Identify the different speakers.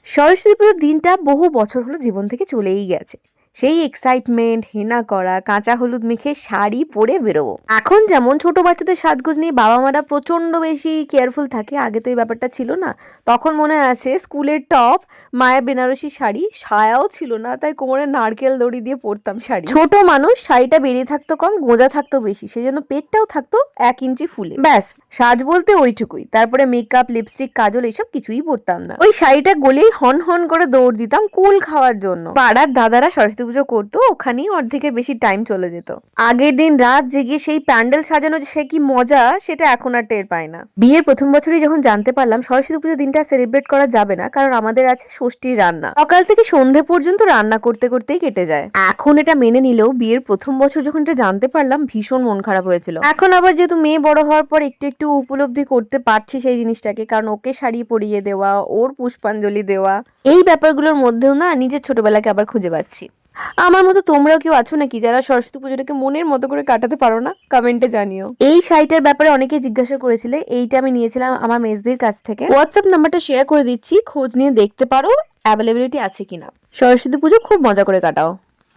Speaker 1: সরস্বতী পুজোর দিনটা বহু বছর হলো জীবন থেকে চলেই গেছে। সেই এক্সাইটমেন্ট, হেনা করা, কাঁচা হলুদ মেখে শাড়ি পরে বেরোবো। এখন যেমন ছোট বাচ্চাদের সাজগোজ নিয়ে বাবা মারা প্রচন্ড বেশি কেয়ারফুল থাকে, আগে তো এই ব্যাপারটা ছিল না। তখন মনে আছে স্কুলের টপ, মায়ের বেনারসি শাড়ি, সায়াও ছিল না, তাই কোমরে নারকেল দড়ি দিয়ে পরতাম শাড়ি। ছোট মানুষ, শাড়িটা বেরিয়ে থাকতো কম, গোঁজা থাকতো বেশি, সেই জন্য পেটটাও থাকতো 1 ইঞ্চি ফুলে। ব্যাস, সাজ বলতে ওইটুকুই। তারপরে মেকআপ, লিপস্টিক, কাজল এইসব কিছুই পরতাম না। ওই শাড়িটা গলেই হন হন করে দৌড় দিতাম কুল খাওয়ার জন্য। পাড়ার দাদারা সরস্বতী পুজো করতো, ওখানেই অর্ধেকের বেশি টাইম চলে যেত। আগের দিন রাত জেগে সেই প্যান্ডেল সাজানো যে সে কি মজা, সেটা এখন আর টের পায় না। বিয়ের প্রথম বছরই যখন জানতে পারলাম সরস্বতী পুজো দিনটা সেলিব্রেট করা যাবে না, কারণ আমাদের আছে ষষ্ঠীর রান্না, সকাল থেকে সন্ধে পর্যন্ত রান্না করতে করতেই কেটে যায়। এখন এটা মেনে নিলেও বিয়ের প্রথম বছর যখন এটা জানতে পারলাম ভীষণ মন খারাপ হয়েছিল। এখন আবার যেহেতু মেয়ে বড় হওয়ার পর একটু একটু উপলব্ধি করতে পারছি সেই জিনিসটাকে, কারণ ওকে শাড়ি পরিয়ে দেওয়া, ওর পুষ্পাঞ্জলি দেওয়া, এই ব্যাপারগুলোর মধ্যেও না নিজের ছোটবেলাকে আবার খুঁজে পাচ্ছি। আমার মতো তোমরাও কেউ আছো নাকি যারা সরস্বতী পুজোটাকে মনের মতো করে কাটাতে পারো না? কমেন্টে জানিও। এই শাড়িটার ব্যাপারে অনেকেই জিজ্ঞাসা করেছিলে, এইটা আমি নিয়েছিলাম আমার মেজদির কাছ থেকে। হোয়াটসঅ্যাপ নাম্বারটা শেয়ার করে দিচ্ছি, খোঁজ নিয়ে দেখতে পারো অ্যাভেলেবিলিটি আছে কিনা। সরস্বতী পুজো খুব মজা করে কাটাও।